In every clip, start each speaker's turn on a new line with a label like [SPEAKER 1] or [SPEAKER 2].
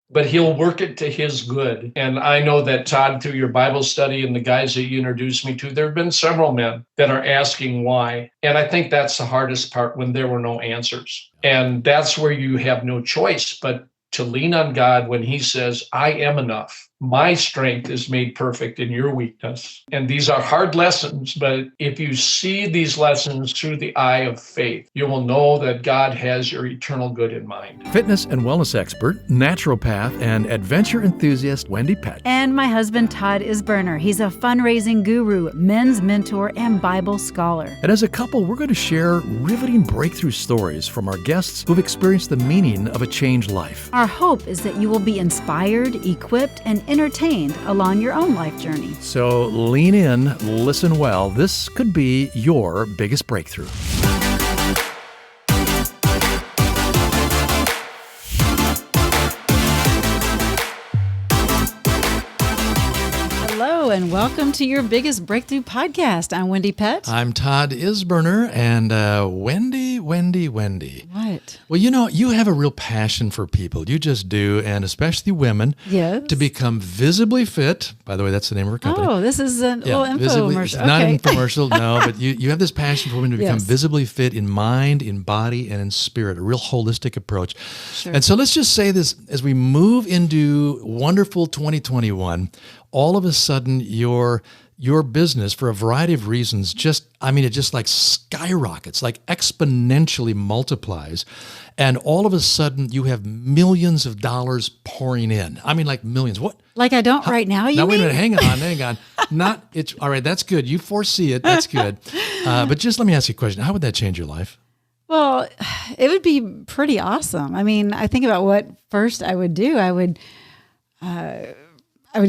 [SPEAKER 1] but he'll work it to his good. And I know that, Todd, through your Bible study and the guys that you introduced me to, there have been several men that are asking why. And I think that's the hardest part, when there were no answers. And that's where you have no choice but to lean on God when he says, I am enough. My strength is made perfect in your weakness. And these are hard lessons, but if you see these lessons through the eye of faith, you will know that God has your eternal good in mind.
[SPEAKER 2] Fitness and wellness expert, naturopath, and adventure enthusiast Wendy Pett.
[SPEAKER 3] And my husband, Todd Isberner. He's a fundraising guru, men's mentor, and Bible scholar.
[SPEAKER 2] And as a couple, we're going to share riveting breakthrough stories from our guests who've experienced the meaning of a changed life.
[SPEAKER 3] Our hope is that you will be inspired, equipped, and entertained along your own life journey.
[SPEAKER 2] So lean in, listen well. This could be your biggest breakthrough.
[SPEAKER 3] Hello, and welcome to your biggest breakthrough podcast. I'm Wendy Pett.
[SPEAKER 2] I'm Todd Isberner, and Wendy.
[SPEAKER 3] What?
[SPEAKER 2] Well, you know, you have a real passion for people. You just do, and especially women.
[SPEAKER 3] Yes.
[SPEAKER 2] To become visibly fit. By the way, that's the name of our company.
[SPEAKER 3] Oh, this is a little infomercial.
[SPEAKER 2] Not
[SPEAKER 3] Okay.
[SPEAKER 2] an infomercial, no, but you have this passion for women to become
[SPEAKER 3] Yes.
[SPEAKER 2] visibly fit in mind, in body, and in spirit, a real holistic approach.
[SPEAKER 3] Sure.
[SPEAKER 2] And so let's just say this, as we move into wonderful 2021, all of a sudden your business, for a variety of reasons, it just like skyrockets, like exponentially multiplies. And all of a sudden you have millions of dollars pouring in. I mean, like millions. What?
[SPEAKER 3] Like I don't right now, you
[SPEAKER 2] Now,
[SPEAKER 3] mean?
[SPEAKER 2] wait a minute, hang on. All right, that's good. You foresee it. That's good. But just let me ask you a question. How would that change your life?
[SPEAKER 3] Well, it would be pretty awesome. I mean, I think about what first I would do. I would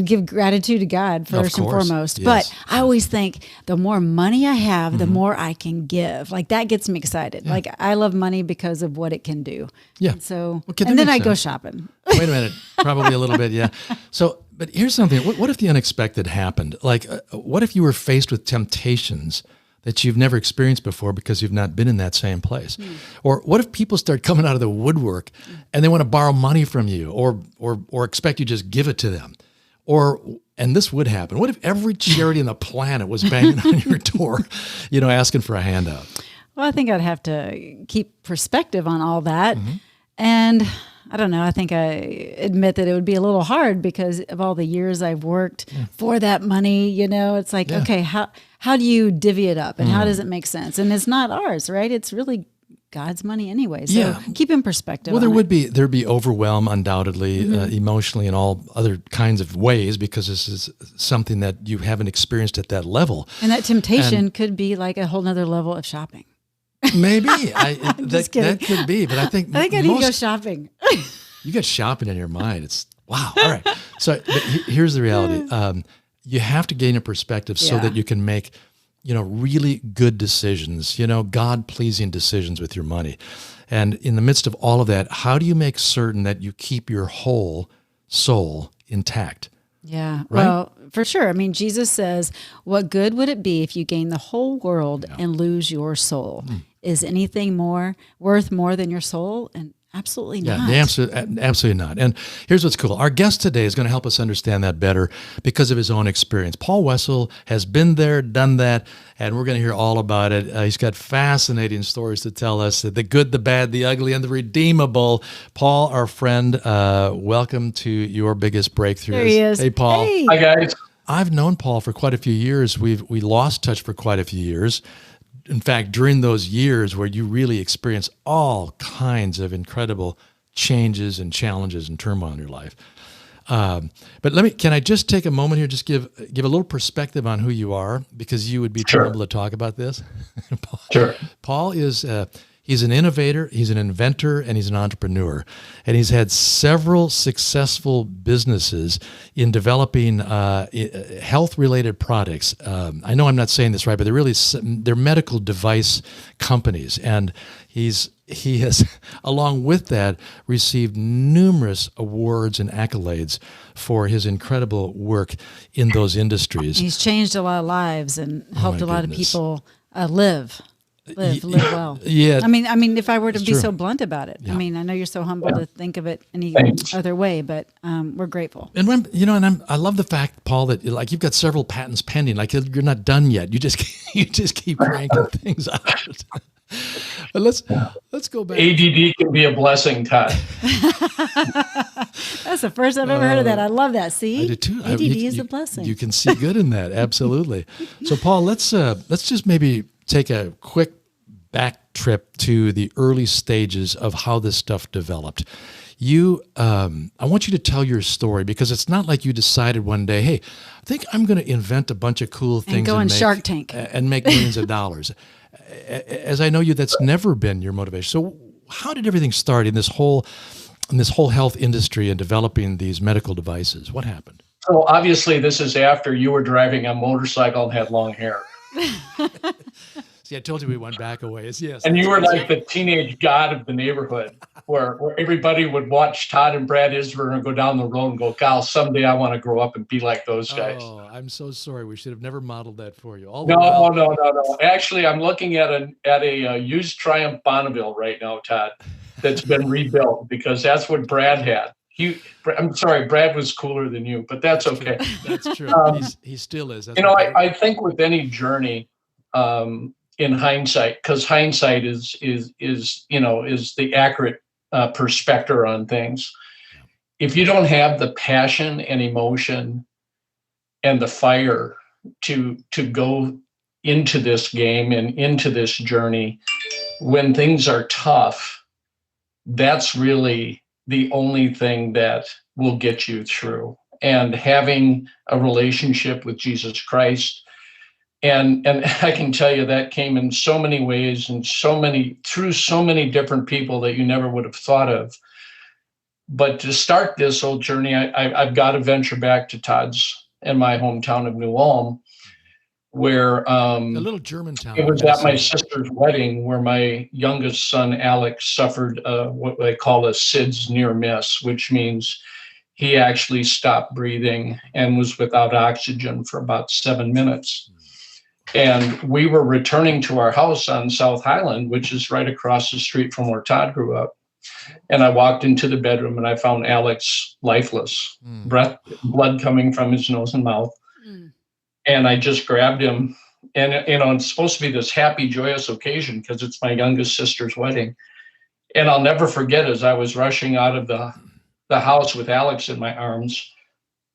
[SPEAKER 3] give gratitude to God first and foremost.
[SPEAKER 2] Yes.
[SPEAKER 3] But I always think the more money I have, the more I can give. Like that gets me excited. Yeah. Like I love money because of what it can do.
[SPEAKER 2] Yeah.
[SPEAKER 3] And so,
[SPEAKER 2] okay,
[SPEAKER 3] and then I go shopping.
[SPEAKER 2] Wait a minute. Probably a little bit. Yeah. So, but here's something. What if the unexpected happened? Like, what if you were faced with temptations that you've never experienced before because you've not been in that same place? Or what if people start coming out of the woodwork and they want to borrow money from you or expect you to just give it to them? And this would happen. What if every charity on the planet was banging on your door, asking for a handout?
[SPEAKER 3] Well, I think I'd have to keep perspective on all that. And I don't know, I think I admit that it would be a little hard because of all the years I've worked for that money. It's like, okay, how do you divvy it up and how does it make sense? And it's not ours, right? It's really God's money anyway. So keep in perspective.
[SPEAKER 2] Well, there'd be overwhelm undoubtedly, emotionally and all other kinds of ways, because this is something that you haven't experienced at that level.
[SPEAKER 3] And that temptation could be like a whole nother level of shopping.
[SPEAKER 2] Maybe.
[SPEAKER 3] Kidding.
[SPEAKER 2] That could be, but I think
[SPEAKER 3] I need to go shopping.
[SPEAKER 2] You got shopping in your mind. It's wow. All right. So but here's the reality. You have to gain a perspective so that you can make really good decisions, God-pleasing decisions with your money. And in the midst of all of that, how do you make certain that you keep your whole soul intact?
[SPEAKER 3] Yeah,
[SPEAKER 2] right?
[SPEAKER 3] Well, for sure. I mean, Jesus says, what good would it be if you gain the whole world and lose your soul? Is anything worth more than your soul? And absolutely not.
[SPEAKER 2] Yeah, absolutely not. And here's what's cool. Our guest today is going to help us understand that better because of his own experience. Paul Wessel has been there, done that, and we're going to hear all about it. He's got fascinating stories to tell us, the good, the bad, the ugly, and the redeemable. Paul, our friend, welcome to your biggest breakthrough.
[SPEAKER 3] There he is.
[SPEAKER 2] Hey, Paul.
[SPEAKER 3] Hey.
[SPEAKER 1] Hi, guys.
[SPEAKER 2] I've known Paul for quite a few years. We lost touch for quite a few years. In fact, during those years where you really experienced all kinds of incredible changes and challenges and turmoil in your life. But can I just take a moment here, just give a little perspective on who you are, because you would be able to talk about this. Paul is he's an innovator, he's an inventor, and he's an entrepreneur. And he's had several successful businesses in developing health-related products. I know I'm not saying this right, but they're medical device companies. And he has, along with that, received numerous awards and accolades for his incredible work in those industries.
[SPEAKER 3] He's changed a lot of lives and helped a lot of people live. live well.
[SPEAKER 2] Yeah.
[SPEAKER 3] I mean, if I were to be
[SPEAKER 2] true.
[SPEAKER 3] so blunt about it,
[SPEAKER 2] Yeah.
[SPEAKER 3] I mean, I know you're so humble to think of it any
[SPEAKER 1] Thanks.
[SPEAKER 3] other way, but we're grateful.
[SPEAKER 2] And I love the fact, Paul, that like you've got several patents pending. Like you're not done yet. You just keep cranking things out. But let's go back.
[SPEAKER 1] ADD can be a blessing, Todd.
[SPEAKER 3] That's the first I've ever heard of that. I love that. See,
[SPEAKER 2] I do too.
[SPEAKER 3] ADD is a blessing.
[SPEAKER 2] You can see good in that. Absolutely. So, Paul, let's just maybe take a quick back trip to the early stages of how this stuff developed. I want you to tell your story, because it's not like you decided one day, hey, I think I'm going to invent a bunch of cool things
[SPEAKER 3] and go on Shark Tank
[SPEAKER 2] and make millions of dollars. As I know you, that's never been your motivation. So how did everything start in this whole health industry and developing these medical devices? What happened?
[SPEAKER 1] So obviously this is after you were driving a motorcycle and had long hair.
[SPEAKER 2] See, I told you we went back a ways. Yes.
[SPEAKER 1] And you were like the teenage god of the neighborhood, where everybody would watch Todd and Brad Isburn go down the road and go, "Gal, someday I want to grow up and be like those guys."
[SPEAKER 2] Oh, I'm so sorry. We should have never modeled that for you.
[SPEAKER 1] No. Actually, I'm looking at a used Triumph Bonneville right now, Todd, that's been rebuilt, because that's what Brad had. I'm sorry, Brad was cooler than you, but that's okay.
[SPEAKER 2] That's true. He still is. That's
[SPEAKER 1] I think with any journey, in hindsight, because hindsight is the accurate perspective on things. If you don't have the passion and emotion and the fire to go into this game and into this journey when things are tough, that's really the only thing that will get you through. And having a relationship with Jesus Christ, and I can tell you that came in so many ways and through so many different people that you never would have thought of. But to start this whole journey, I've got to venture back to Todd's in my hometown of New Ulm, where
[SPEAKER 2] a little German town.
[SPEAKER 1] It was at my sister's wedding, where my youngest son Alex suffered what they call a SIDS near miss, which means he actually stopped breathing and was without oxygen for about 7 minutes. And we were returning to our house on South Highland, which is right across the street from where Todd grew up. And I walked into the bedroom and I found Alex lifeless, blood coming from his nose and mouth. And I just grabbed him. And, it's supposed to be this happy, joyous occasion because it's my youngest sister's wedding. And I'll never forget, as I was rushing out of the house with Alex in my arms,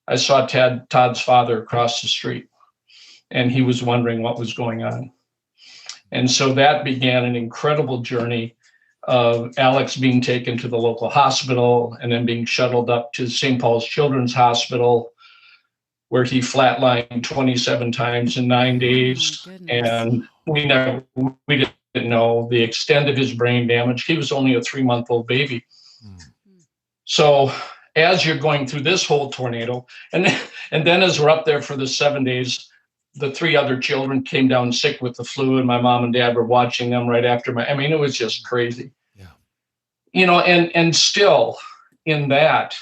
[SPEAKER 1] I saw Todd's father across the street. And he was wondering what was going on. And so that began an incredible journey of Alex being taken to the local hospital and then being shuttled up to St. Paul's Children's Hospital, where he flatlined 27 times in 9 days. And we didn't know the extent of his brain damage. He was only a 3-month-old baby. So as you're going through this whole tornado, and then as we're up there for the 7 days, the 3 other children came down sick with the flu, and my mom and dad were watching them right after it was just crazy. Yeah. And still in that,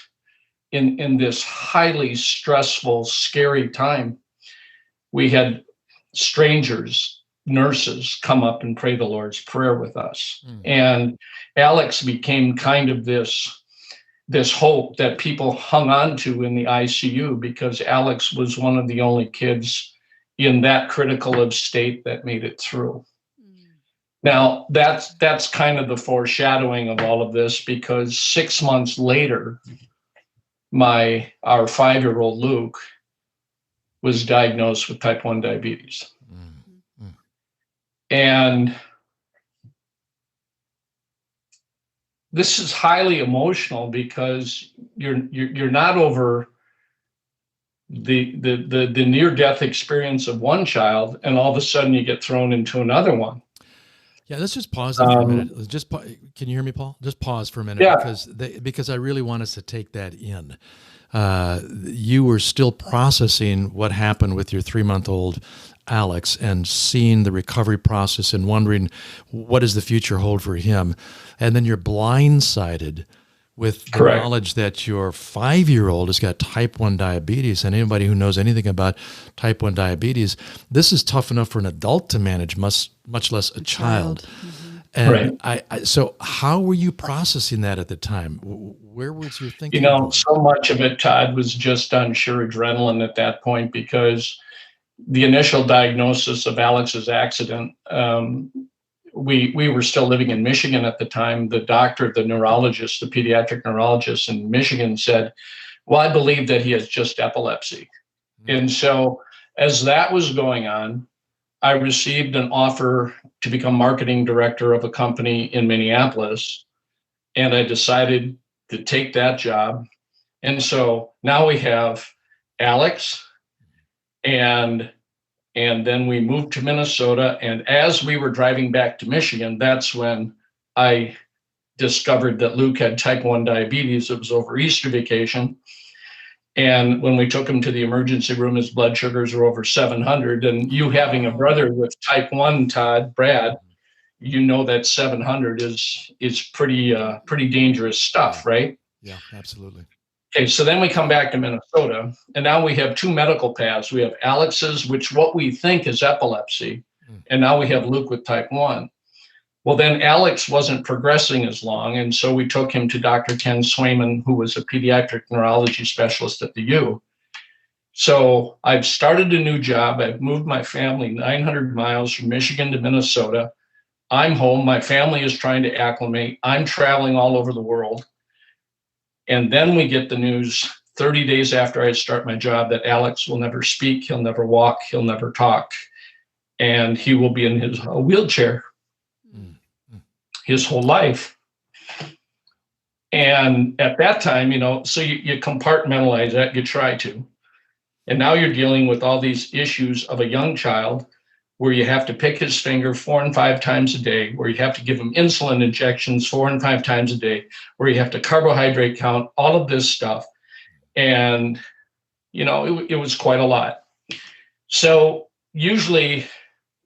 [SPEAKER 1] in this highly stressful, scary time, we had strangers, nurses, come up and pray the Lord's Prayer with us. And Alex became kind of this hope that people hung on to in the ICU, because Alex was one of the only kids in that critical of state that made it through. Now, that's kind of the foreshadowing of all of this, because 6 months later, our 5-year-old Luke was diagnosed with type 1 diabetes. And this is highly emotional, because you're not over the near-death experience of one child, and all of a sudden you get thrown into another one.
[SPEAKER 2] Yeah, let's just pause there for a minute. Can you hear me, Paul? Just pause for a minute, because I really want us to take that in. You were still processing what happened with your 3-month-old Alex and seeing the recovery process and wondering what does the future hold for him, and then you're blindsided with the
[SPEAKER 1] Correct.
[SPEAKER 2] knowledge that your 5-year-old has got type 1 diabetes. And anybody who knows anything about type 1 diabetes, this is tough enough for an adult to manage, much less a child. And so how were you processing that at the time? Where was your thinking going?
[SPEAKER 1] So much of it, Todd, was just on sheer adrenaline at that point, because the initial diagnosis of Alex's accident, we were still living in Michigan at the time. The doctor, the neurologist, the pediatric neurologist in Michigan said, well, I believe that he has just epilepsy. And so as that was going on, I received an offer to become marketing director of a company in Minneapolis. And I decided to take that job. And so now we have Alex, and then we moved to Minnesota. And as we were driving back to Michigan, that's when I discovered that Luke had type 1 diabetes. It was over Easter vacation. And when we took him to the emergency room, his blood sugars were over 700. And you having a brother with type 1, Todd, Brad, that 700 is pretty dangerous stuff, right?
[SPEAKER 2] Yeah, absolutely.
[SPEAKER 1] Okay, so then we come back to Minnesota, and now we have two medical paths. We have Alex's, which what we think is epilepsy, and now we have Luke with type 1. Well, then Alex wasn't progressing as long, and so we took him to Dr. Ken Swayman, who was a pediatric neurology specialist at the U. So I've started a new job. I've moved my family 900 miles from Michigan to Minnesota. I'm home. My family is trying to acclimate. I'm traveling all over the world. And then we get the news 30 days after I start my job that Alex will never speak, he'll never walk, he'll never talk, and he will be in his wheelchair his whole life. And at that time, so you compartmentalize that, you try to. And now you're dealing with all these issues of a young child where you have to pick his finger 4 and 5 times a day, where you have to give him insulin injections 4 and 5 times a day, where you have to carbohydrate count, all of this stuff. And, it was quite a lot. So usually,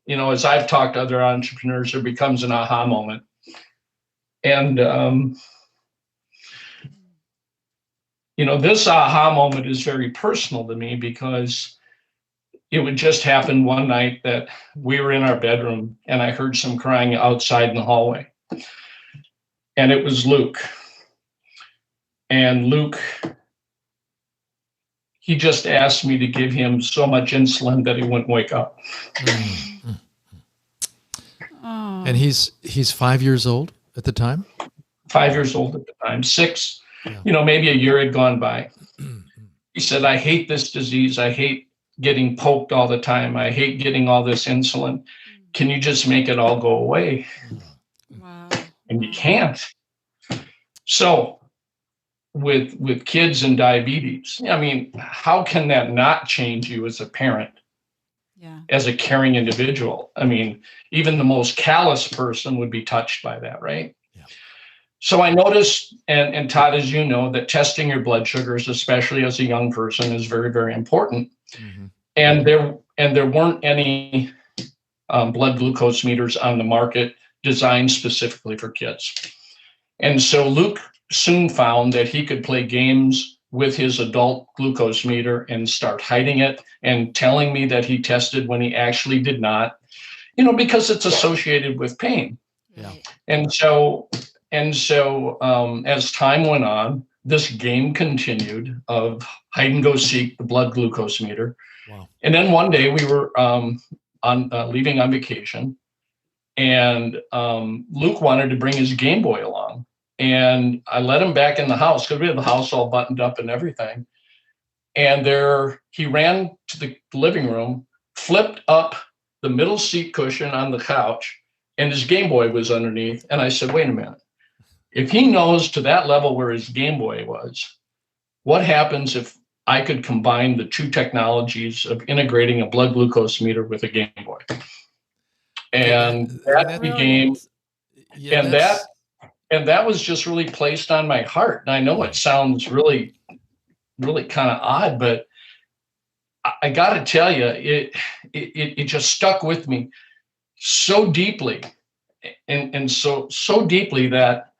[SPEAKER 1] as I've talked to other entrepreneurs, there becomes an aha moment. And, this aha moment is very personal to me, because it would just happen one night that we were in our bedroom and I heard some crying outside in the hallway. And it was Luke. And Luke, he just asked me to give him so much insulin that he wouldn't wake up.
[SPEAKER 2] And he's 5 years old at the time?
[SPEAKER 1] 5 years old at the time, 6, maybe a year had gone by. He said, I hate this disease. I hate getting poked all the time. I hate getting all this insulin. Can you just make it all go away?
[SPEAKER 3] Wow.
[SPEAKER 1] And you can't. So with kids and diabetes, how can that not change you as a parent?
[SPEAKER 3] Yeah.
[SPEAKER 1] As a caring individual? Even the most callous person would be touched by that, right?
[SPEAKER 2] Yeah.
[SPEAKER 1] So I noticed, and Todd, as you know, that testing your blood sugars, especially as a young person, is very, very important. Mm-hmm. And there weren't any blood glucose meters on the market designed specifically for kids. And so Luke soon found that he could play games with his adult glucose meter and start hiding it and telling me that he tested when he actually did not, because it's associated with pain.
[SPEAKER 2] Yeah.
[SPEAKER 1] And so as time went on, this game continued of hide and go seek the blood glucose meter.
[SPEAKER 2] Wow.
[SPEAKER 1] And then one day we were leaving on vacation, and Luke wanted to bring his Game Boy along. And I let him back in the house because we had the house all buttoned up and everything. And he ran to the living room, flipped up the middle seat cushion on the couch, and his Game Boy was underneath. And I said, wait a minute. If he knows to that level where his Game Boy was, what happens if I could combine the two technologies of integrating a blood glucose meter with a Game Boy? And that became, and that was just really placed on my heart. And I know it sounds really, really kind of odd, but I got to tell you, it just stuck with me so deeply, and so deeply that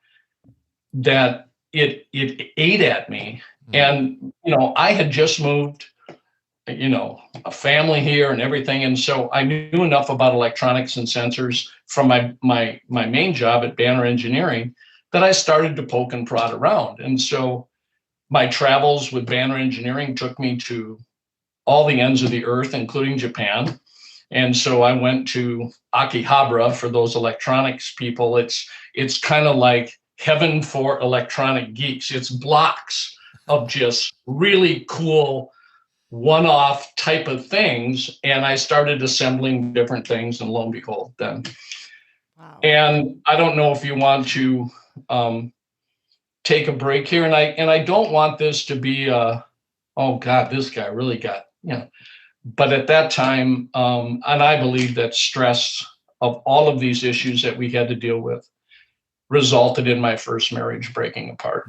[SPEAKER 1] it ate at me. And, I had just moved, a family here and everything. And so I knew enough about electronics and sensors from my main job at Banner Engineering that I started to poke and prod around. And so my travels with Banner Engineering took me to all the ends of the earth, including Japan. And so I went to Akihabara. For those electronics people, it's kind of like heaven for electronic geeks. It's blocks of just really cool one-off type of things. And I started assembling different things, and lo and behold, then.
[SPEAKER 3] Wow.
[SPEAKER 1] And I don't know if you want to take a break here. And I don't want this to be oh God, this guy really got, but at that time, and I believe that stress of all of these issues that we had to deal with resulted in my first marriage breaking apart.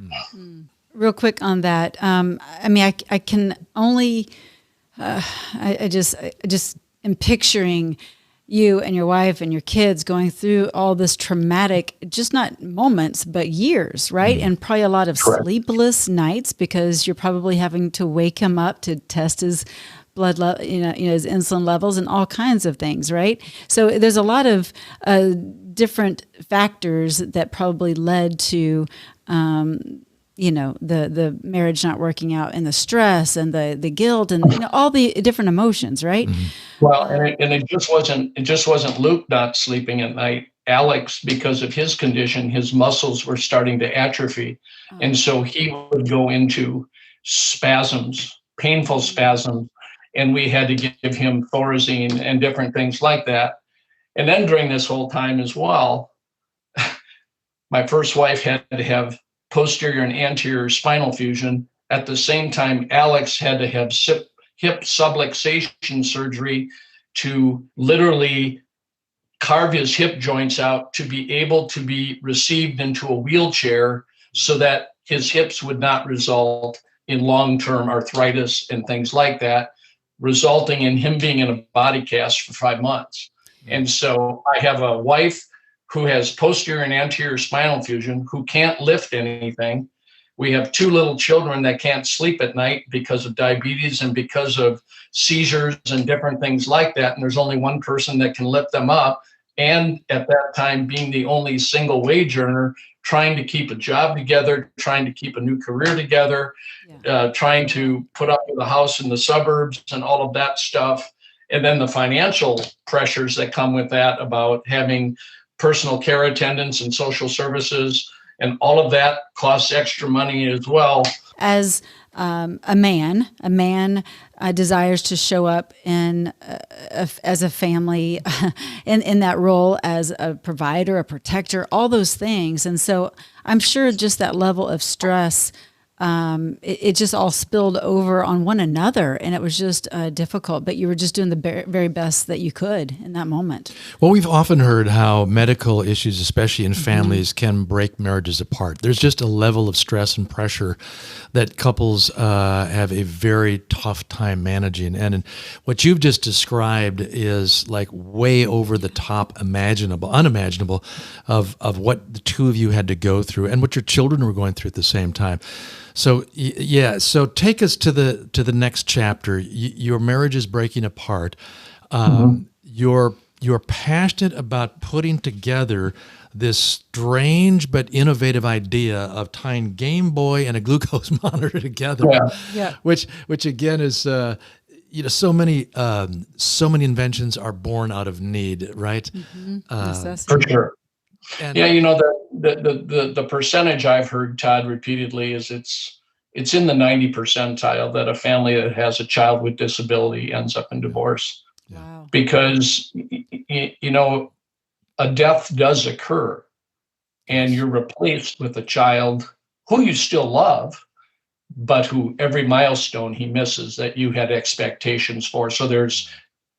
[SPEAKER 3] Real quick on that. I can only, I just am picturing you and your wife and your kids going through all this traumatic, just not moments, but years, right? And probably a lot of sleepless nights, because you're probably having to wake him up to test his blood level, his insulin levels and all kinds of things, right? So there's a lot of different factors that probably led to, the marriage not working out, and the stress and the guilt and all the different emotions, right?
[SPEAKER 1] Well, and it just wasn't Luke not sleeping at night. Alex, because of his condition, his muscles were starting to atrophy, and so he would go into spasms, painful spasms, and we had to give him Thorazine and different things like that. And then during this whole time as well, my first wife had to have posterior and anterior spinal fusion. At the same time, Alex had to have hip subluxation surgery to literally carve his hip joints out to be able to be received into a wheelchair so that his hips would not result in long-term arthritis and things like that, resulting in him being in a body cast for 5 months. And so I have a wife who has posterior and anterior spinal fusion, who can't lift anything. We have 2 little children that can't sleep at night because of diabetes and because of seizures and different things like that. And there's only one person that can lift them up. And at that time, being the only single wage earner, trying to keep a job together, trying to keep a new career together, trying to put up with a house in the suburbs and all of that stuff. And then the financial pressures that come with that, about having personal care attendants and social services, and all of that costs extra money as well.
[SPEAKER 3] As a man desires to show up as a family in that role as a provider, a protector, all those things. And so I'm sure just that level of stress, it just all spilled over on one another, and it was just difficult, but you were just doing the very best that you could in that moment.
[SPEAKER 2] Well, we've often heard how medical issues, especially in families, can break marriages apart. There's just a level of stress and pressure that couples have a very tough time managing. And what you've just described is like way over the top, unimaginable of what the two of you had to go through and what your children were going through at the same time. So so take us to the next chapter. Your marriage is breaking apart. You're passionate about putting together this strange but innovative idea of tying Game Boy and a glucose monitor together, which again is so many inventions are born out of need, right?
[SPEAKER 1] For sure. And, the percentage I've heard, Todd, repeatedly is it's in the 90 percentile that a family that has a child with disability ends up in divorce.
[SPEAKER 3] Wow.
[SPEAKER 1] Because a death does occur, and you're replaced with a child who you still love, but who every milestone he misses that you had expectations for. So there's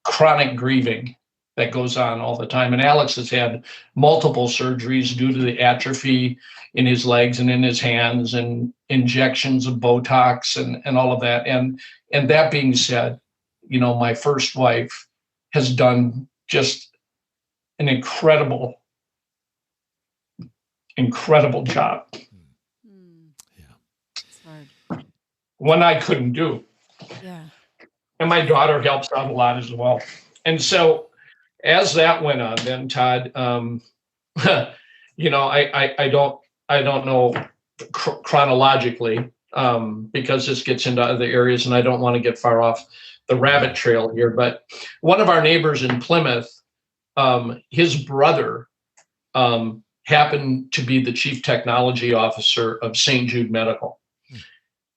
[SPEAKER 1] chronic grieving that goes on all the time. And Alex has had multiple surgeries due to the atrophy in his legs and in his hands, and injections of Botox and all of that. And that being said, my first wife has done just an incredible job. one I couldn't do.
[SPEAKER 3] Yeah.
[SPEAKER 1] And my daughter helps out a lot as well. And so as that went on, then Todd, you know, I don't know chronologically, because this gets into other areas and I don't want to get far off the rabbit trail here. But one of our neighbors in Plymouth, his brother happened to be the chief technology officer of St. Jude Medical.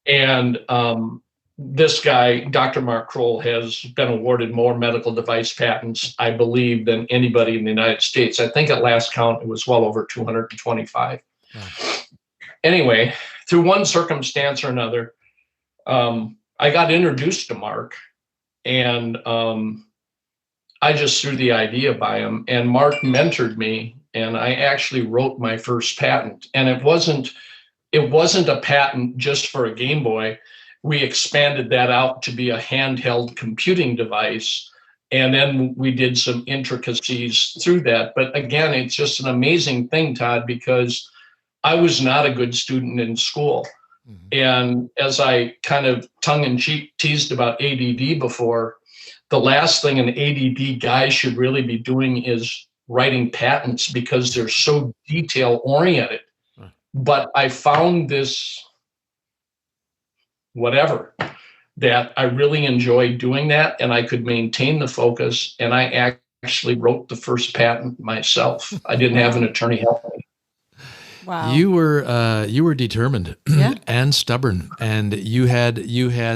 [SPEAKER 1] And this guy, Dr. Mark Kroll, has been awarded more medical device patents, I believe, than anybody in the United States. I think at last count, it was well over 225. Wow. Anyway, through one circumstance or another, I got introduced to Mark, and I just threw the idea by him, and Mark mentored me, and I actually wrote my first patent. And it wasn't a patent just for a Game Boy. We expanded that out to be a handheld computing device. And then we did some intricacies through that. But again, it's just an amazing thing, Todd, because I was not a good student in school. Mm-hmm. And as I kind of tongue-in-cheek teased about ADD before, the last thing an ADD guy should really be doing is writing patents because they're so detail-oriented. Right. But I found this whatever, that I really enjoyed doing that, and I could maintain the focus, and I actually wrote the first patent myself. I didn't have an attorney help me.
[SPEAKER 3] Wow.
[SPEAKER 2] You were determined and stubborn, and you had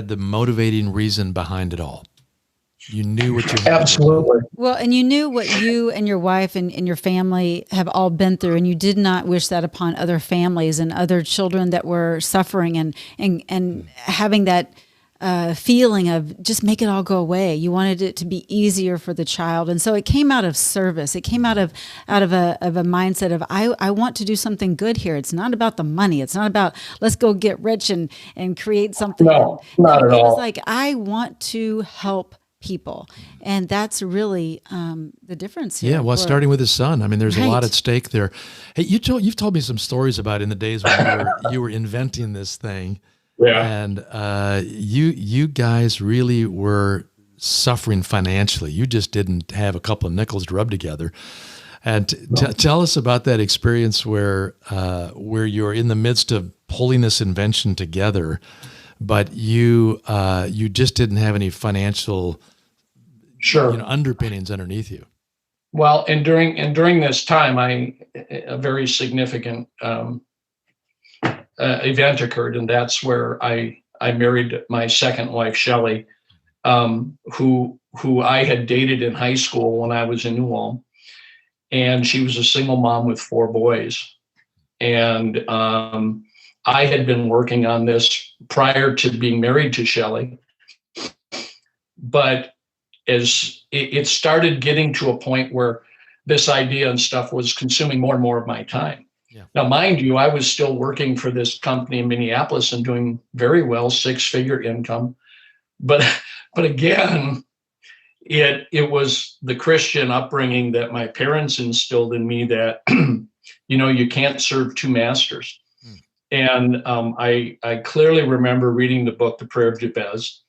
[SPEAKER 2] the motivating reason behind it all. You knew what you had.
[SPEAKER 1] Absolutely.
[SPEAKER 3] Well, and you knew what you and your wife and your family have all been through, and you did not wish that upon other families and other children that were suffering and having that feeling of just make it all go away. You wanted it to be easier for the child, and so it came out of service. It came out of a mindset of I want to do something good here. It's not about the money. It's not about let's go get rich and create something.
[SPEAKER 1] No, not at all.
[SPEAKER 3] It was like I want to help people, and that's really the difference here.
[SPEAKER 2] Yeah, well, starting with his son. I mean, there's a lot at stake there. Hey, you've told me some stories about in the days when you were inventing this thing.
[SPEAKER 1] Yeah,
[SPEAKER 2] and you guys really were suffering financially. You just didn't have a couple of nickels to rub together. And tell us about that experience where you're in the midst of pulling this invention together, but you just didn't have any financial underpinnings underneath you.
[SPEAKER 1] Well, and during this time, a very significant event occurred, and that's where I married my second wife, Shelley, who I had dated in high school when I was in New Ulm, and she was a single mom with 4 boys, and I had been working on this prior to being married to Shelley, but as it started getting to a point where this idea and stuff was consuming more and more of my time. Yeah. Now, mind you, I was still working for this company in Minneapolis and doing very well, 6-figure income. But again, it was the Christian upbringing that my parents instilled in me that, you can't serve 2 masters. And I clearly remember reading the book, The Prayer of Jabez.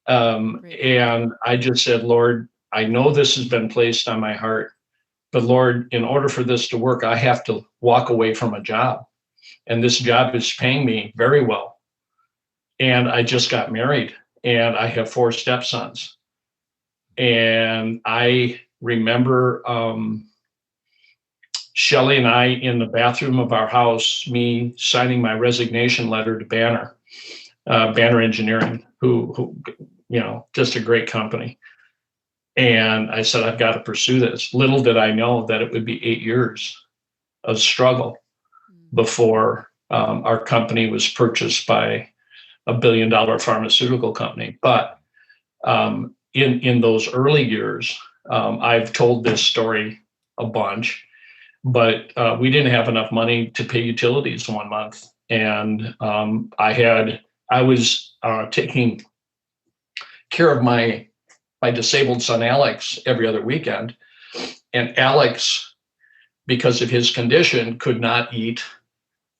[SPEAKER 1] And I just said, Lord, I know this has been placed on my heart, but Lord, in order for this to work, I have to walk away from a job. And this job is paying me very well. And I just got married, and I have 4 stepsons. And I remember Shelley and I in the bathroom of our house, me signing my resignation letter to Banner Engineering, who just a great company. And I said, I've got to pursue this. Little did I know that it would be 8 years of struggle before our company was purchased by a $1 billion pharmaceutical company. But in those early years, I've told this story a bunch, but we didn't have enough money to pay utilities 1 month. And I was taking care of my disabled son, Alex, every other weekend. And Alex, because of his condition, could not eat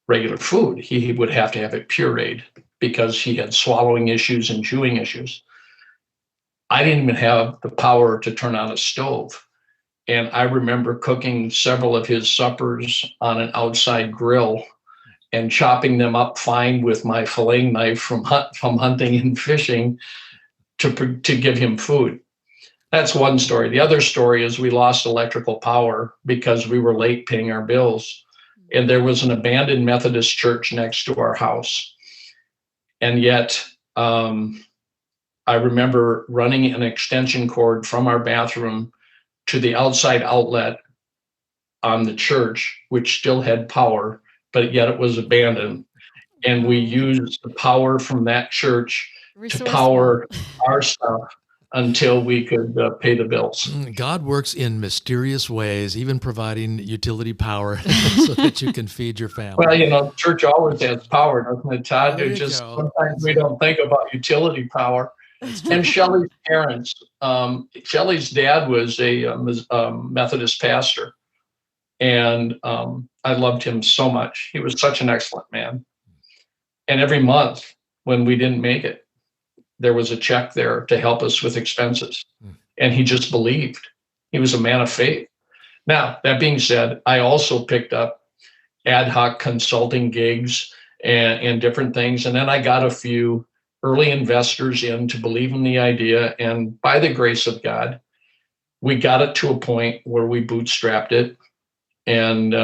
[SPEAKER 1] regular food. He would have to have it pureed. because he had swallowing issues and chewing issues. I didn't even have the power to turn on a stove. And I remember cooking several of his suppers on an outside grill and chopping them up fine with my filleting knife from hunting and fishing to give him food. That's one story. The other story is we lost electrical power because we were late paying our bills. And there was an abandoned Methodist church next to our house. And yet, I remember running an extension cord from our bathroom to the outside outlet on the church, which still had power, but yet it was abandoned. And we used the power from that church to power our stuff until we could pay the bills.
[SPEAKER 2] God works in mysterious ways, even providing utility power so that you can feed your family.
[SPEAKER 1] Well, church always has power, doesn't it, Todd? Sometimes we don't think about utility power. And Shelley's parents, Shelley's dad was a Methodist pastor. And I loved him so much. He was such an excellent man. And every month when we didn't make it, there was a check there to help us with expenses. And he just believed. He was a man of faith. Now, that being said, I also picked up ad hoc consulting gigs and different things. And then I got a few early investors in to believe in the idea. And by the grace of God, we got it to a point where we bootstrapped it. And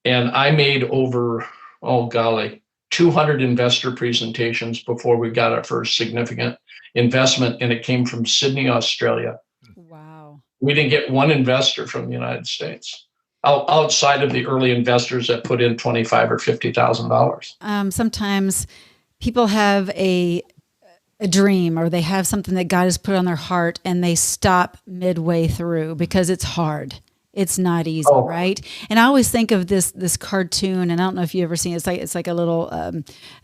[SPEAKER 1] I made over, 200 investor presentations before we got our first significant investment, and it came from Sydney, Australia.
[SPEAKER 3] Wow.
[SPEAKER 1] We didn't get one investor from the United States outside of the early investors that put in $25,000 or $50,000.
[SPEAKER 3] Sometimes people have a dream, or they have something that God has put on their heart, and they stop midway through because it's hard. It's not easy, right? And I always think of this cartoon, and I don't know if you ever seen it. It's like a little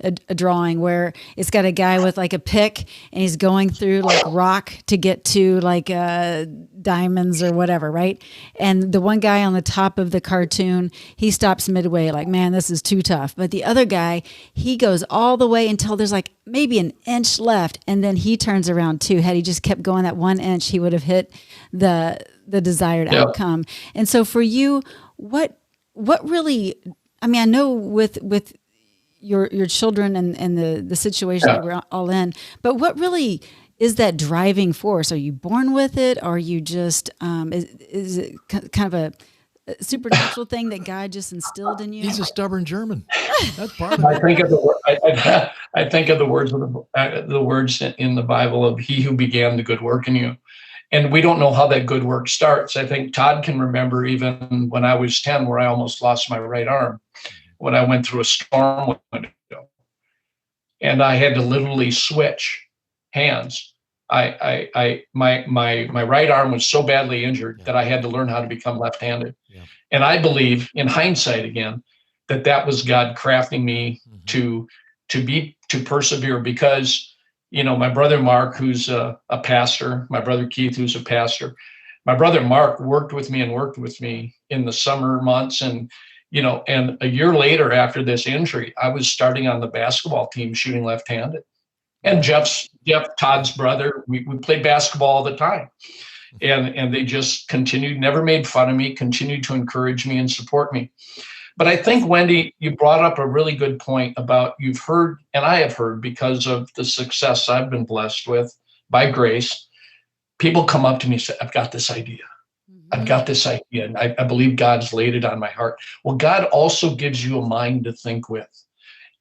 [SPEAKER 3] a drawing where it's got a guy with like a pick, and he's going through like rock to get to like diamonds or whatever, right? And the one guy on the top of the cartoon, he stops midway, like, man, this is too tough. But the other guy, he goes all the way until there's like maybe an inch left, and then he turns around too. Had he just kept going that 1 inch, he would have hit the desired outcome. And so for you, what really, I mean, I know with your children and the situation that we're all in, but what really is that driving force? Are you born with it? Are you just, is it kind of a supernatural thing that God just instilled in you?
[SPEAKER 2] He's a stubborn German. That's part of it.
[SPEAKER 1] I think of the words in the Bible of "He who began the good work in you," and we don't know how that good work starts. I think Todd can remember even when I was 10, where I almost lost my right arm when I went through a storm window, and I had to literally switch hands. My right arm was so badly injured that I had to learn how to become left-handed. Yeah. And I believe, in hindsight again, that was God crafting me to persevere, because, my brother Mark, who's a pastor, my brother Keith, who's a pastor, my brother Mark worked with me in the summer months. And a year later, after this injury, I was starting on the basketball team shooting left-handed. And Jeff, Todd's brother, we played basketball all the time. And they just continued, never made fun of me, continued to encourage me and support me. But I think, Wendy, you brought up a really good point about, you've heard, and I have heard, because of the success I've been blessed with by grace, people come up to me and say, I've got this idea. I've got this idea, and I believe God's laid it on my heart. Well, God also gives you a mind to think with.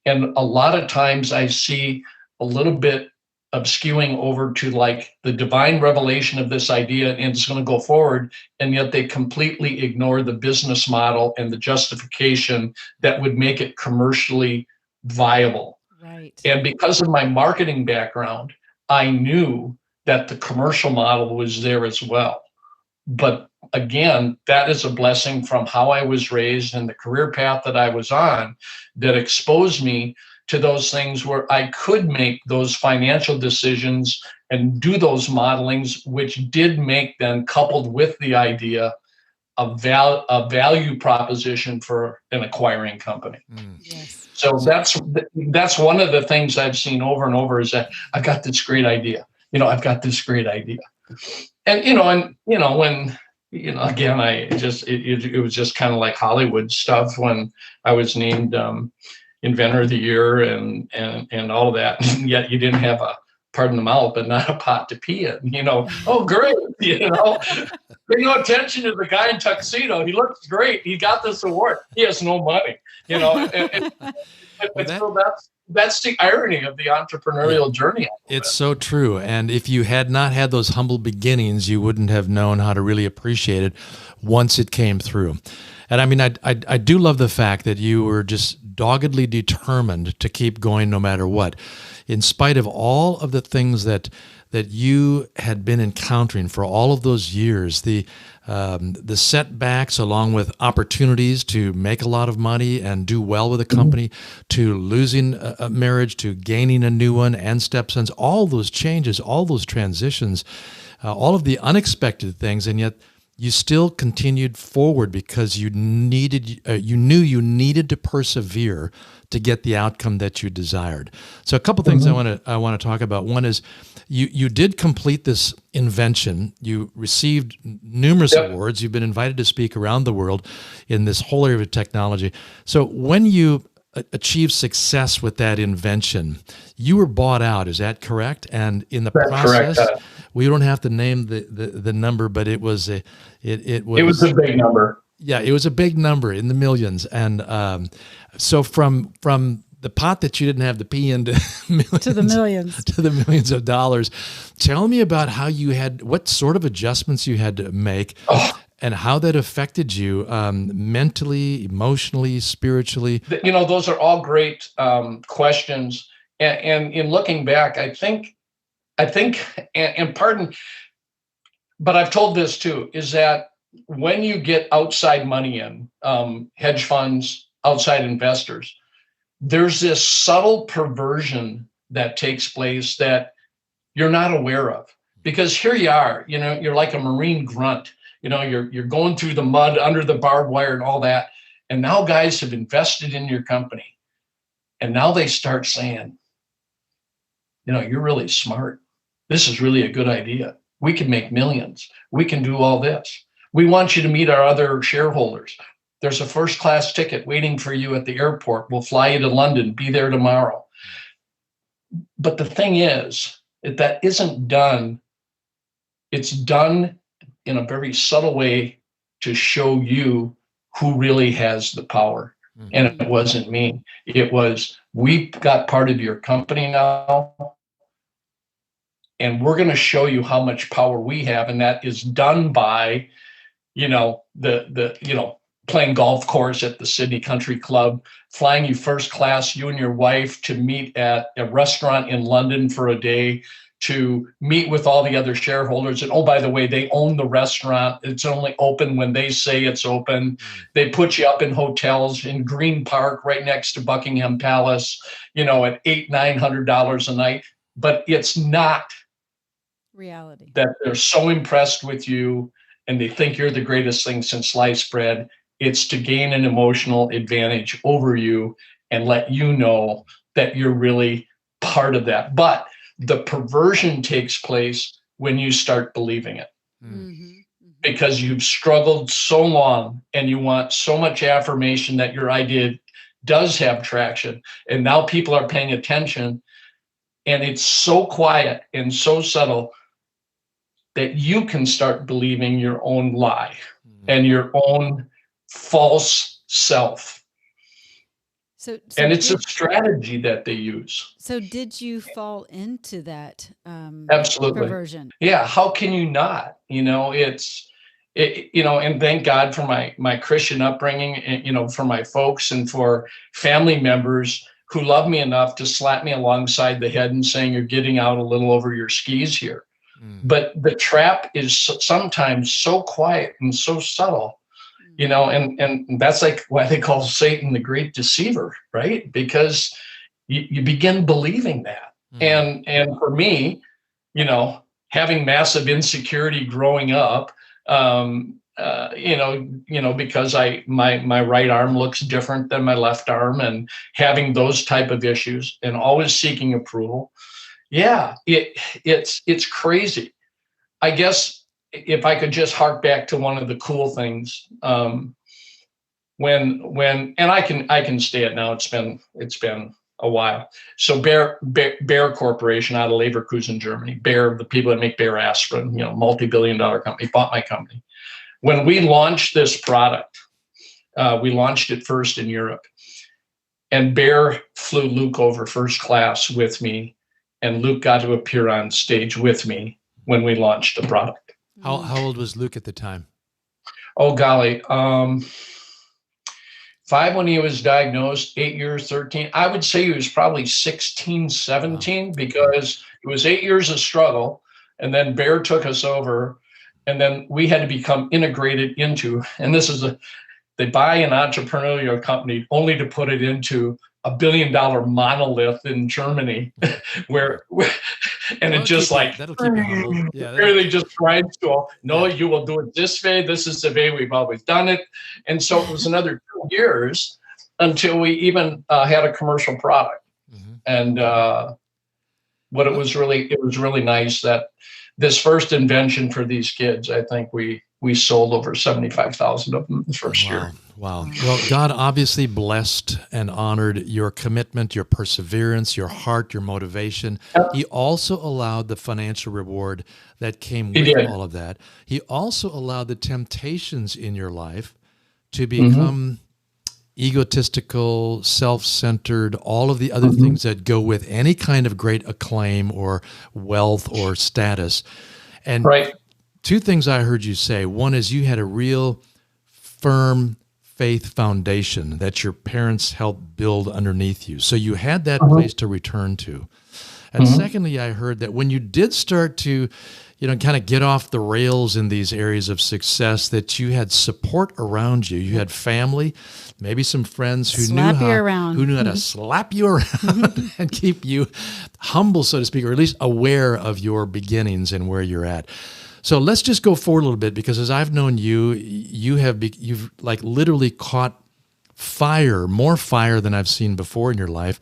[SPEAKER 1] And a lot of times I see a little bit of skewing over to like the divine revelation of this idea, and it's going to go forward, and yet they completely ignore the business model and the justification that would make it commercially viable.
[SPEAKER 3] Right.
[SPEAKER 1] And because of my marketing background, I knew that the commercial model was there as well. But again, that is a blessing from how I was raised and the career path that I was on, that exposed me to those things where I could make those financial decisions and do those modelings, which did make then, coupled with the idea, a value proposition for an acquiring company.
[SPEAKER 3] Yes.
[SPEAKER 1] So that's one of the things I've seen over and over, is that I've got this great idea. I've got this great idea. And, when, again, it was just kind of like Hollywood stuff when I was named Inventor of the Year and all of that. And yet you didn't have pardon the mouth, but not a pot to pee in, Oh, great. Pay no attention to the guy in tuxedo. He looks great. He got this award. He has no money, So that's the irony of the entrepreneurial journey.
[SPEAKER 2] It's so true. And if you had not had those humble beginnings, you wouldn't have known how to really appreciate it once it came through. And I mean, I do love the fact that you were just doggedly determined to keep going no matter what, in spite of all of the things that you had been encountering for all of those years, the setbacks, along with opportunities to make a lot of money and do well with a company, to losing a marriage, to gaining a new one, and stepsons, all those changes, all those transitions, all of the unexpected things, and yet you still continued forward because you knew you needed to persevere to get the outcome that you desired. So a couple things I want to talk about. One is you did complete this invention. You received numerous awards. You've been invited to speak around the world in this whole area of technology. So when you achieved success with that invention, you were bought out. Is that correct? And in the process, we don't have to name the number, but it was a big number. Yeah, it was a big number in the millions. And so from the pot that you didn't have to pee into to the millions of dollars, tell me about what sort of adjustments you had to make, and how that affected you mentally, emotionally, spiritually.
[SPEAKER 1] Those are all great questions. And in looking back, I think, and pardon, but I've told this too, is that when you get outside money in, hedge funds, outside investors, there's this subtle perversion that takes place that you're not aware of. Because here you are, you're like a Marine grunt, you're going through the mud under the barbed wire and all that. And now guys have invested in your company. And now they start saying, you're really smart. This is really a good idea. We can make millions. We can do all this. We want you to meet our other shareholders. There's a first-class ticket waiting for you at the airport. We'll fly you to London. Be there tomorrow. But the thing is, that isn't done. It's done in a very subtle way to show you who really has the power. And it wasn't me. It was, we got part of your company now, and we're going to show you how much power we have. And that is done by, playing golf course at the Sydney Country Club, flying you first class, you and your wife, to meet at a restaurant in London for a day, to meet with all the other shareholders. And oh, by the way, they own the restaurant. It's only open when they say it's open. They put you up in hotels in Green Park, right next to Buckingham Palace, at $800-900 a night. But it's not
[SPEAKER 3] reality
[SPEAKER 1] that they're so impressed with you and they think you're the greatest thing since sliced bread. It's to gain an emotional advantage over you and let you know that you're really part of that. But the perversion takes place when you start believing it. Because you've struggled so long and you want so much affirmation that your idea does have traction. And now people are paying attention, and it's so quiet and so subtle that you can start believing your own lie and your own false self. So and it's a strategy that they use.
[SPEAKER 3] So did you fall into that
[SPEAKER 1] absolutely
[SPEAKER 3] perversion?
[SPEAKER 1] Yeah. How can you not? And thank God for my Christian upbringing, and, for my folks and for family members who love me enough to slap me alongside the head and saying, you're getting out a little over your skis here. But the trap is sometimes so quiet and so subtle, and that's like why they call Satan the great deceiver, right? Because you begin believing that. And for me, having massive insecurity growing up, because my right arm looks different than my left arm, and having those type of issues and always seeking approval. Yeah, it's crazy. I guess if I could just hark back to one of the cool things, when and I can say it now. It's been a while. So Bayer Corporation out of Leverkusen, Germany. Bayer, the people that make Bayer aspirin, multi-billion-dollar company, bought my company. When we launched this product, we launched it first in Europe, and Bayer flew Luke over first class with me, and Luke got to appear on stage with me when we launched the product.
[SPEAKER 2] How old was Luke at the time?
[SPEAKER 1] Oh, golly. 5 when he was diagnosed, 8 years, 13. I would say he was probably 16, 17, wow, because it was 8 years of struggle. And then Bayer took us over, and then we had to become integrated into, and they buy an entrepreneurial company only to put it into $1 billion monolith in Germany, where and it just
[SPEAKER 2] that'll keep you humble. Yeah,
[SPEAKER 1] really just tried to, no, you will do it this way. This is the way we've always done it. And so it was another 2 years until we even had a commercial product. Mm-hmm. And it was really nice that this first invention for these kids, I think we sold over 75,000 of them the first year.
[SPEAKER 2] Wow. Well, God obviously blessed and honored your commitment, your perseverance, your heart, your motivation. He also allowed the financial reward that came with all of that. He also allowed the temptations in your life to become egotistical, self-centered, all of the other things that go with any kind of great acclaim or wealth or status. And two things I heard you say. One is you had a real firm faith foundation that your parents helped build underneath you. So you had that place to return to. And secondly, I heard that when you did start to, kind of get off the rails in these areas of success, that you had support around you. You had family, maybe some friends who knew how to slap you around and keep you humble, so to speak, or at least aware of your beginnings and where you're at. So let's just go forward a little bit, because as I've known you, you've like literally caught fire, more fire than I've seen before in your life.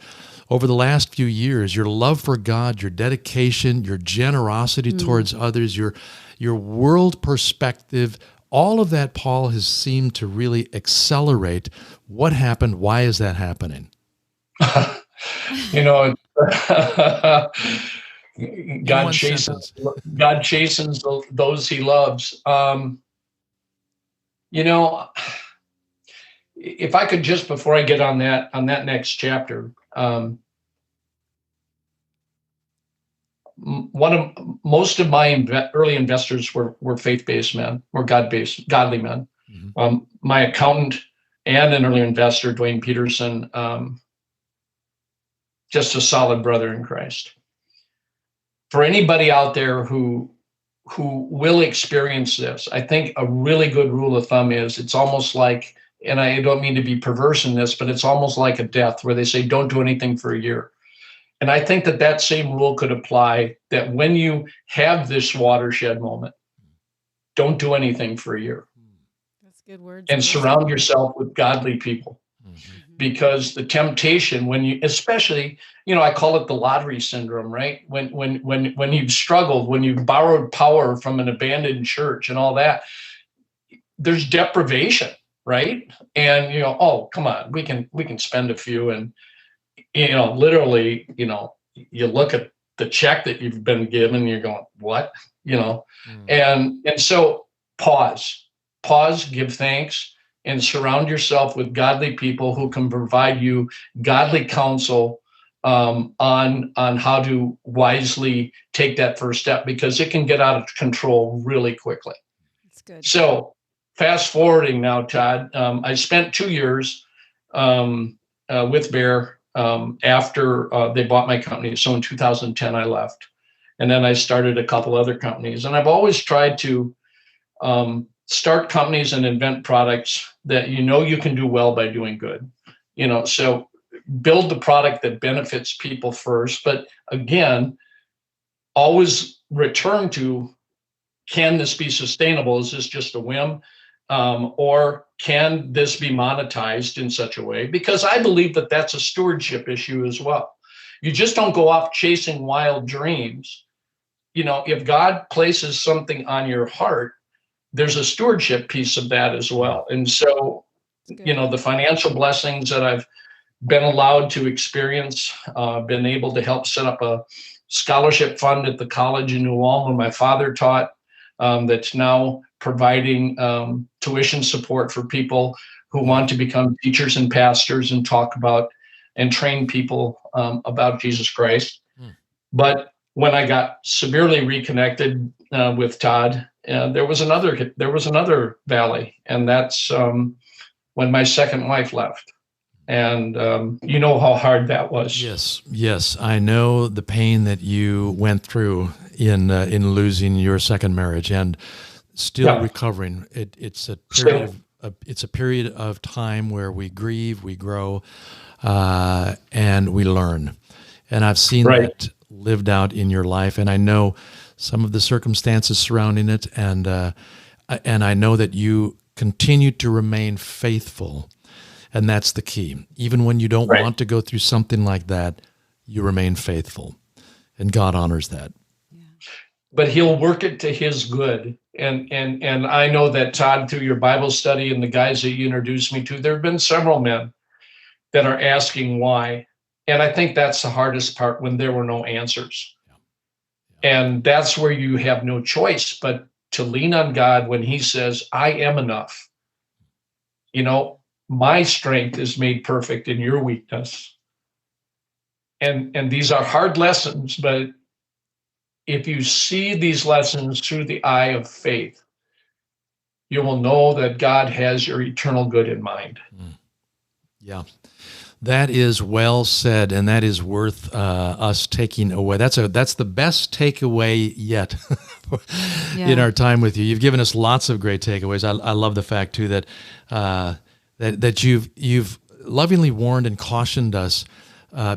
[SPEAKER 2] Over the last few years, your love for God, your dedication, your generosity towards others, your world perspective, all of that, Paul, has seemed to really accelerate. What happened? Why is that happening? God chastens those he loves. If I could just, before I get on that next chapter, most of my early investors were faith-based men, were godly men. My accountant and an early investor, Dwayne Peterson, just a solid brother in Christ. For anybody out there who will experience this, I think a really good rule of thumb is it's almost like, and I don't mean to be perverse in this, but it's almost like a death where they say, don't do anything for a year. And I think that same rule could apply, that when you have this watershed moment, don't do anything for a year.
[SPEAKER 3] That's good words.
[SPEAKER 1] And surround yourself with godly people. Because the temptation, when you, especially, I call it the lottery syndrome, right? When you've struggled, when you've borrowed power from an abandoned church and all that, there's deprivation, right? And oh, come on, we can spend a few, and literally, you look at the check that you've been given, you're going, what? And so pause, give thanks, and surround yourself with godly people who can provide you godly counsel on how to wisely take that first step, because it can get out of control really quickly.
[SPEAKER 3] That's good.
[SPEAKER 1] So fast forwarding now, Todd, I spent 2 years with Bayer after they bought my company. So in 2010, I left. And then I started a couple other companies. And I've always tried to start companies and invent products that you can do well by doing good. So build the product that benefits people first. But again, always return to, can this be sustainable? Is this just a whim? Or can this be monetized in such a way? Because I believe that that's a stewardship issue as well. You just don't go off chasing wild dreams. If God places something on your heart, there's a stewardship piece of that as well. And so, the financial blessings that I've been allowed to experience, been able to help set up a scholarship fund at the college in New Ulm where my father taught, that's now providing tuition support for people who want to become teachers and pastors and talk about and train people about Jesus Christ. But when I got severely reconnected with Todd, there was another valley, and that's when my second wife left. And you know how hard that was.
[SPEAKER 2] Yes, I know the pain that you went through in losing your second marriage and still recovering. It's a period of time where we grieve, we grow, and we learn. And I've seen that lived out in your life, and I know some of the circumstances surrounding it, and I know that you continue to remain faithful. And that's the key. Even when you don't want to go through something like that, you remain faithful. And God honors that.
[SPEAKER 3] Yeah.
[SPEAKER 1] But he'll work it to his good. And I know that, Todd, through your Bible study and the guys that you introduced me to, there have been several men that are asking why. And I think that's the hardest part, when there were no answers. And that's where you have no choice but to lean on God when he says, I am enough. My strength is made perfect in your weakness. And these are hard lessons, but if you see these lessons through the eye of faith, you will know that God has your eternal good in mind.
[SPEAKER 2] Yeah, that is well said, and that is worth us taking away. That's the best takeaway yet in our time with you. You've given us lots of great takeaways. I love the fact too that you've lovingly warned and cautioned us,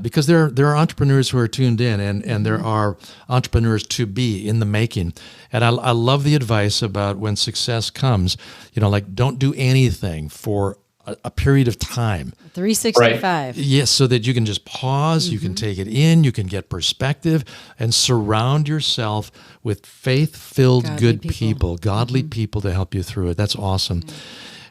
[SPEAKER 2] because there are entrepreneurs who are tuned in, and there are entrepreneurs to be in the making. And I love the advice about when success comes, don't do anything for a period of time.
[SPEAKER 3] 365.
[SPEAKER 2] Yes, so that you can just pause, you can take it in, you can get perspective, and surround yourself with faith-filled, good people, godly people to help you through it. That's awesome.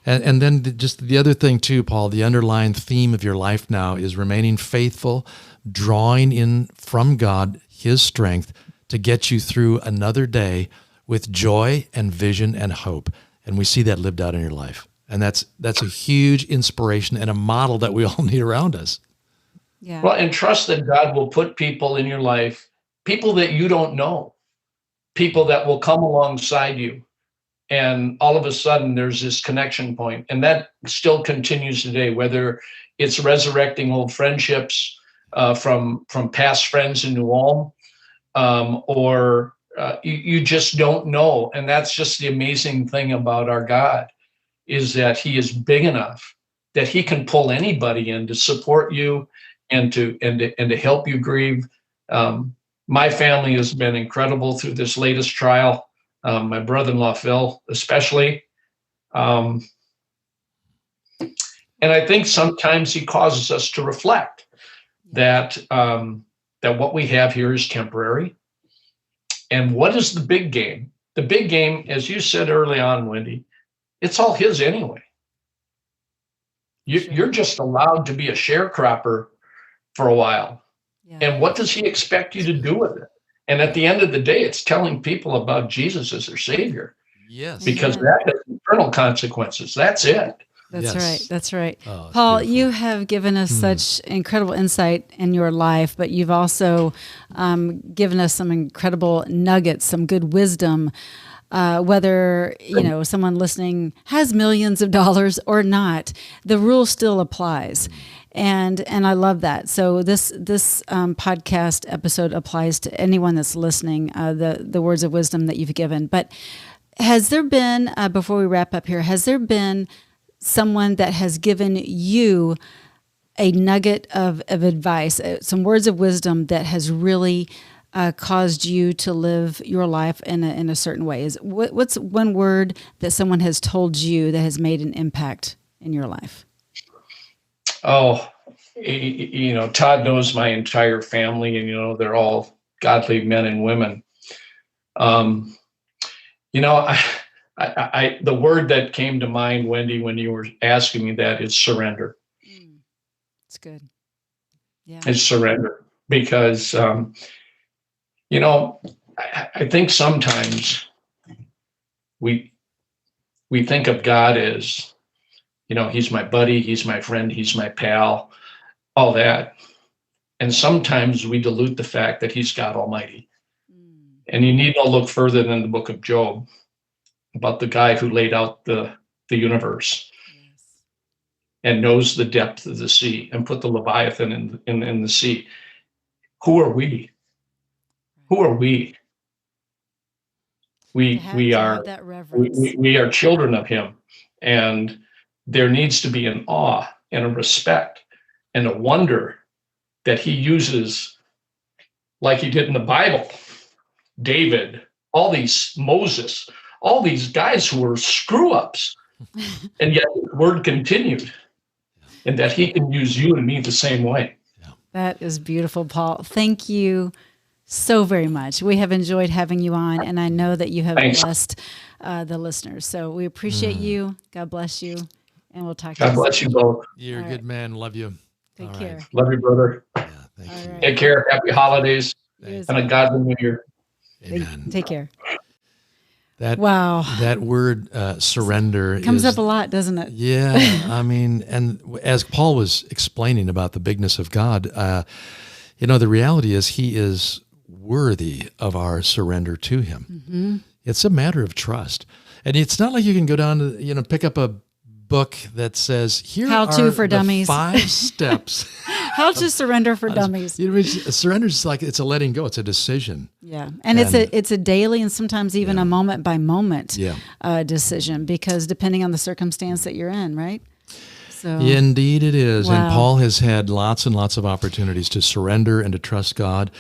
[SPEAKER 2] And then just the other thing too, Paul, the underlying theme of your life now is remaining faithful, drawing in from God his strength to get you through another day with joy and vision and hope. And we see that lived out in your life. And that's a huge inspiration and a model that we all need around us.
[SPEAKER 3] Yeah.
[SPEAKER 1] Well, and trust that God will put people in your life, people that you don't know, people that will come alongside you. And all of a sudden, there's this connection point. And that still continues today, whether it's resurrecting old friendships from past friends in New Ulm, or you just don't know. And that's just the amazing thing about our God, is that he is big enough that he can pull anybody in to support you and to help you grieve. My family has been incredible through this latest trial. My brother-in-law, Phil, especially. And I think sometimes he causes us to reflect that what we have here is temporary. And what is the big game? The big game, as you said early on, Wendy, it's all his anyway. You're just allowed to be a sharecropper for a while. Yeah. And what does he expect you to do with it? And at the end of the day, it's telling people about Jesus as their Savior.
[SPEAKER 2] Yes.
[SPEAKER 1] Because that has eternal consequences. That's it.
[SPEAKER 3] That's right. Oh, Paul, beautiful. You have given us such incredible insight in your life, but you've also given us some incredible nuggets, some good wisdom. Whether someone listening has millions of dollars or not, the rule still applies. And I love that. So this podcast episode applies to anyone that's listening, the words of wisdom that you've given. But has there been, before we wrap up here, has there been someone that has given you a nugget of advice, some words of wisdom that has really caused you to live your life in a certain way? What's one word that someone has told you that has made an impact in your life?
[SPEAKER 1] Oh, Todd knows my entire family, and they're all godly men and women. The word that came to mind, Wendy, when you were asking me that, is surrender.
[SPEAKER 3] It's good. Yeah,
[SPEAKER 1] it's surrender, because I think sometimes we think of God as, he's my buddy, he's my friend, he's my pal, all that. And sometimes we dilute the fact that he's God Almighty. And you need not look further than the book of Job, about the guy who laid out the universe and knows the depth of the sea and put the Leviathan in the sea. Who are we? Who are we? We are
[SPEAKER 3] that reverence.
[SPEAKER 1] We are children of him, and there needs to be an awe and a respect and a wonder that he uses, like he did in the Bible, David, Moses, all these guys who were screw-ups, and yet the word continued, and that he can use you and me the same way.
[SPEAKER 3] That is beautiful, Paul. Thank you so very much. We have enjoyed having you on, and I know that you have blessed the listeners. So we appreciate you. God bless you, and we'll talk to you soon.
[SPEAKER 1] God bless you both.
[SPEAKER 2] You're a good man. Love you.
[SPEAKER 3] Take care.
[SPEAKER 1] Right. Love you, brother.
[SPEAKER 2] Yeah, thank you.
[SPEAKER 3] Right.
[SPEAKER 1] Take care. Happy holidays and a godly New Year.
[SPEAKER 2] Amen.
[SPEAKER 3] Take care.
[SPEAKER 2] Wow. That word surrender
[SPEAKER 3] comes up a lot, doesn't it?
[SPEAKER 2] Yeah. I mean, and as Paul was explaining about the bigness of God, the reality is he is worthy of our surrender to him. Mm-hmm. It's a matter of trust. And it's not like you can go down to, pick up a book that says, here
[SPEAKER 3] How
[SPEAKER 2] are
[SPEAKER 3] to for
[SPEAKER 2] the
[SPEAKER 3] dummies.
[SPEAKER 2] 5 steps.
[SPEAKER 3] How to surrender for dummies.
[SPEAKER 2] Surrender is like, it's a letting go. It's a decision.
[SPEAKER 3] Yeah. And it's a daily and sometimes even a moment by moment decision, because depending on the circumstance that you're in, right? So,
[SPEAKER 2] indeed it is.
[SPEAKER 3] Wow.
[SPEAKER 2] And Paul has had lots and lots of opportunities to surrender and to trust God.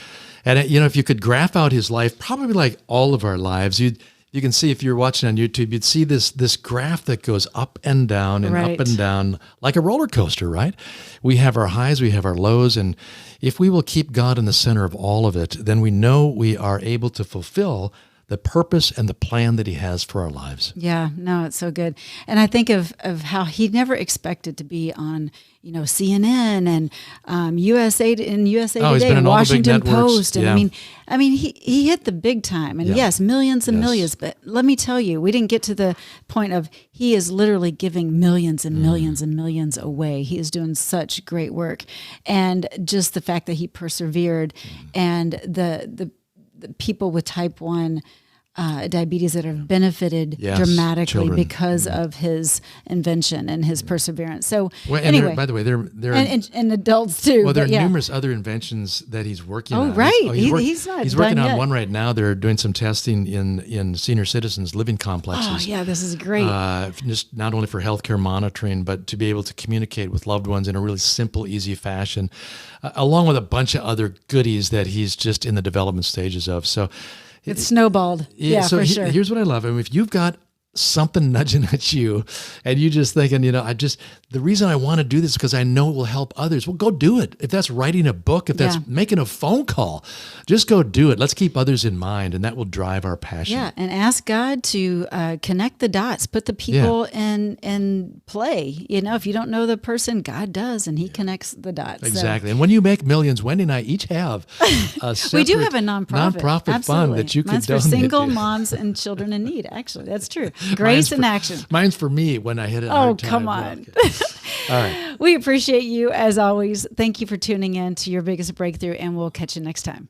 [SPEAKER 2] And, if you could graph out his life, probably like all of our lives, you can see, if you're watching on YouTube, you'd see this graph that goes up and down and up and down like a roller coaster, right? We have our highs, we have our lows, and if we will keep God in the center of all of it, then we know we are able to fulfill the purpose and the plan that he has for our lives.
[SPEAKER 3] Yeah, no, it's so good. And I think of how he never expected to be on, CNN and USA Today, Washington Post. And I mean, he hit the big time, and yes, millions and millions. But let me tell you, we didn't get to the point of he is literally giving millions and millions and millions away. He is doing such great work. And just the fact that he persevered, and the people with type 1 diabetes that have benefited dramatically because of his invention and his perseverance. So anyway,
[SPEAKER 2] by the way, there
[SPEAKER 3] and adults too.
[SPEAKER 2] Well, there are numerous other inventions that he's working on.
[SPEAKER 3] Right. He's
[SPEAKER 2] working on
[SPEAKER 3] yet.
[SPEAKER 2] one right now. They're doing some testing in senior citizens living complexes.
[SPEAKER 3] Oh yeah, this is great.
[SPEAKER 2] Just not only for healthcare monitoring, but to be able to communicate with loved ones in a really simple, easy fashion, along with a bunch of other goodies that he's just in the development stages of. So
[SPEAKER 3] it's snowballed. Yeah,
[SPEAKER 2] so
[SPEAKER 3] for sure.
[SPEAKER 2] Here's what I love. I mean, if you've got something nudging at you and you just thinking, the reason I want to do this is because I know it will help others. Well, go do it. If that's writing a book, if that's making a phone call, just go do it. Let's keep others in mind, and that will drive our passion.
[SPEAKER 3] Yeah, and ask God to connect the dots, put the people in play. If you don't know the person, God does, and he connects the dots.
[SPEAKER 2] Exactly. And when you make millions, Wendy and I each have a separate
[SPEAKER 3] we do have a nonprofit
[SPEAKER 2] fund that you can donate
[SPEAKER 3] for single
[SPEAKER 2] to.
[SPEAKER 3] moms and children in need. Actually, that's true. Grace in action.
[SPEAKER 2] Mine's for me when I hit it.
[SPEAKER 3] Oh, come on.
[SPEAKER 2] All right.
[SPEAKER 3] We appreciate you as always. Thank you for tuning in to Your Biggest Breakthrough, and we'll catch you next time.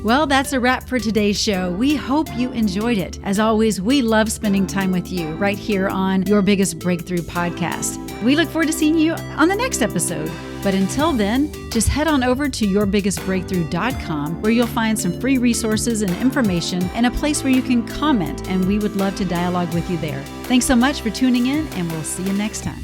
[SPEAKER 3] Well, that's a wrap for today's show. We hope you enjoyed it. As always, we love spending time with you right here on Your Biggest Breakthrough podcast. We look forward to seeing you on the next episode. But until then, just head on over to yourbiggestbreakthrough.com, where you'll find some free resources and information and a place where you can comment, and we would love to dialogue with you there. Thanks so much for tuning in, and we'll see you next time.